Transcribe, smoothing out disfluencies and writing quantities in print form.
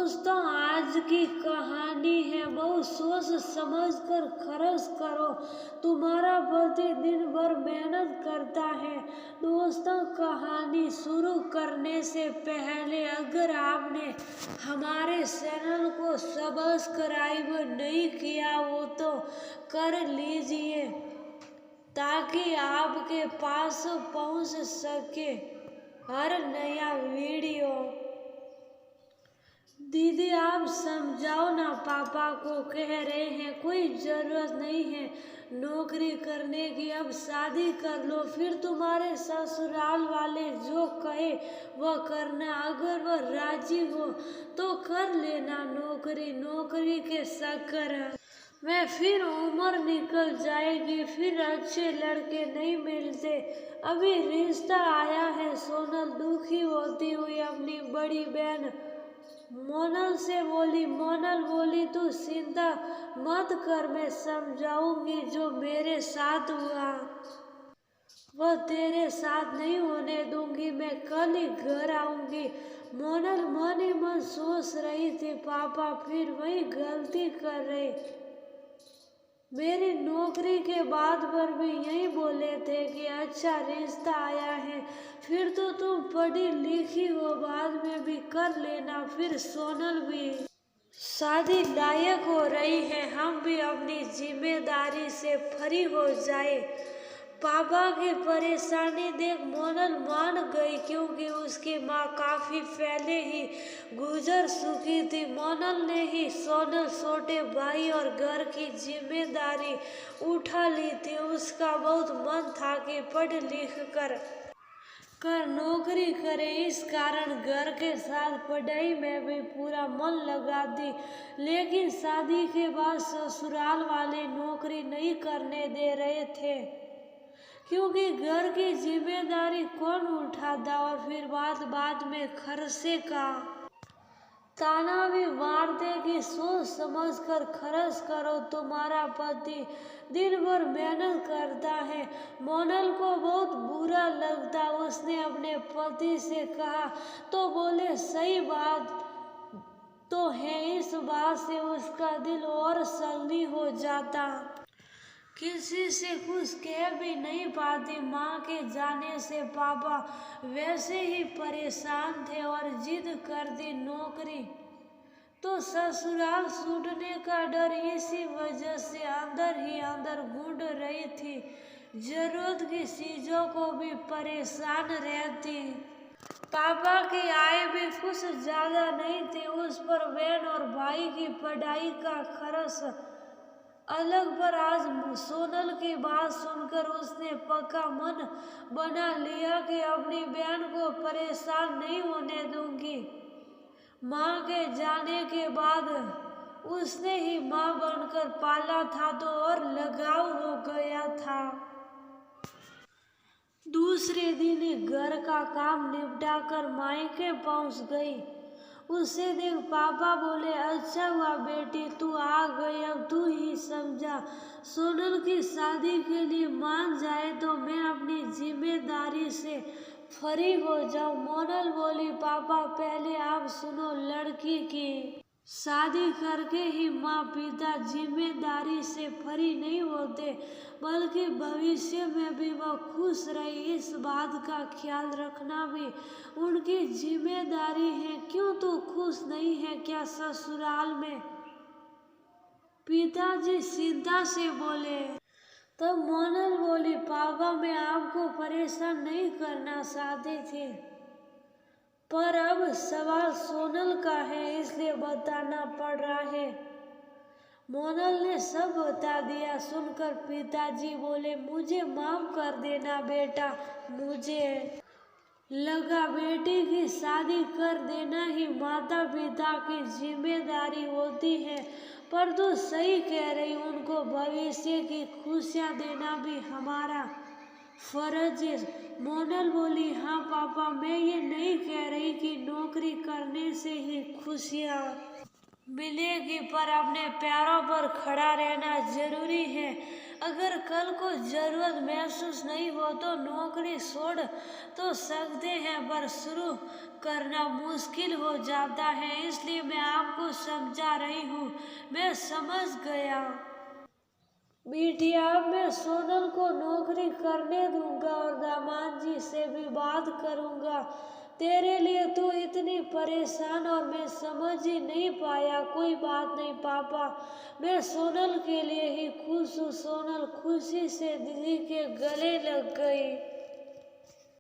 दोस्तों, आज की कहानी है, बहुत सोच समझ कर खर्च करो। तुम्हारा पति दिन भर मेहनत करता है। दोस्तों, कहानी शुरू करने से पहले अगर आपने हमारे चैनल को सब्सक्राइब नहीं किया हो तो कर लीजिए, ताकि आपके पास पहुंच सके हर नया वीडियो। दीदी, आप समझाओ ना, पापा को कह रहे हैं, कोई जरूरत नहीं है नौकरी करने की, अब शादी कर लो, फिर तुम्हारे ससुराल वाले जो कहे वह करना। अगर वह राजी हो तो कर लेना नौकरी। नौकरी के चक्कर में फिर उम्र निकल जाएगी, फिर अच्छे लड़के नहीं मिलते। अभी रिश्ता आया है। सोनल दुखी होती हुई अपनी बड़ी बहन मोनल से बोली। मोनल बोली, तू चिंता मत कर, मैं समझाऊंगी। जो मेरे साथ हुआ वह तेरे साथ नहीं होने दूंगी, मैं कल ही घर आऊंगी। मोनल मन ही मन सोच रही थी, पापा फिर वही गलती कर रहे। मेरी नौकरी के बाद पर भी यही बोले थे कि अच्छा रिश्ता आया है, फिर तो तुम पढ़ी लिखी हो, बाद में भी कर लेना। फिर सोनल भी शादी लायक हो रही है, हम भी अपनी जिम्मेदारी से फ्री हो जाए। पापा की परेशानी देख मोनल मान गई, क्योंकि उसकी माँ काफी पहले ही गुजर चुकी थी। मोनल ने ही सोनल छोटे भाई और घर की जिम्मेदारी उठा ली थी। उसका बहुत मन था कि पढ़ लिख कर नौकरी करे, इस कारण घर के साथ पढ़ाई में भी पूरा मन लगा दी। लेकिन शादी के बाद ससुराल वाले नौकरी नहीं करने दे रहे थे, क्योंकि घर की जिम्मेदारी कौन उठाता, और फिर बाद में खर्चे का ताना भी मारते कि सोच समझ कर खर्च करो। तुम्हारा पति दिन भर मेहनत करता है। मोनल को बहुत बुरा लगता। उसने अपने पति से कहा तो बोले, सही बात तो है। इस बात से उसका दिल और सल्ली हो जाता। किसी से कुछ कह भी नहीं पाती। माँ के जाने से पापा वैसे ही परेशान थे और जिद कर दी नौकरी, तो ससुराल छूटने का डर इसी वजह से अंदर ही अंदर घुट रही थी। जरूरत की चीजों को भी परेशान रहती। पापा की आय भी कुछ ज्यादा नहीं थी, उस पर बहन और भाई की पढ़ाई का खर्च अलग। पर आज सोनल की बात सुनकर उसने पक्का मन बना लिया कि अपनी बहन को परेशान नहीं होने दूंगी। माँ के जाने के बाद उसने ही माँ बनकर पाला था, तो और लगाव हो गया था। दूसरे दिन ही घर का काम निपटाकर मायके पहुंच गई। उसे देख पापा बोले, अच्छा हुआ बेटी तू आ गई, अब तू ही समझा। सोनल की शादी के लिए मान जाए तो मैं अपनी जिम्मेदारी से फ्री हो जाऊं। मोनल बोली, पापा पहले आप सुनो, लड़की की शादी करके ही माँ पिता जिम्मेदारी से फ्री नहीं होते, बल्कि भविष्य में भी वह खुश रहे, इस बात का ख्याल रखना भी उनकी जिम्मेदारी है। क्यों तू खुश नहीं है क्या ससुराल में? पिताजी चिंता से बोले। तब मोनल बोली, पापा मैं आपको परेशान नहीं करना चाहती थी, पर अब सवाल सोनल का है, इसलिए बताना पड़ रहा है। मोनल ने सब बता दिया। सुनकर पिताजी बोले, मुझे माफ कर देना बेटा, मुझे लगा बेटी की शादी कर देना ही माता पिता की जिम्मेदारी होती है, पर तू सही कह रही, उनको भविष्य की खुशियाँ देना भी हमारा फर्ज है। मोनल बोली, हाँ पापा, मैं ये नहीं कह रही कि नौकरी करने से ही खुशियाँ मिलेगी, पर अपने पैरों पर खड़ा रहना जरूरी है। अगर कल को ज़रूरत महसूस नहीं हो तो नौकरी छोड़ तो सकते हैं, पर शुरू करना मुश्किल हो जाता है। इसलिए मैं आपको समझा रही हूँ। मैं समझ गया बिटिया, मैं सोनल को नौकरी करने दूंगा और दामाद जी से भी बात करूंगा। तेरे लिए तू इतनी परेशान और मैं समझ ही नहीं पाया। कोई बात नहीं पापा, मैं सोनल के लिए ही खुश हूँ। सोनल खुशी से दीदी के गले लग गई।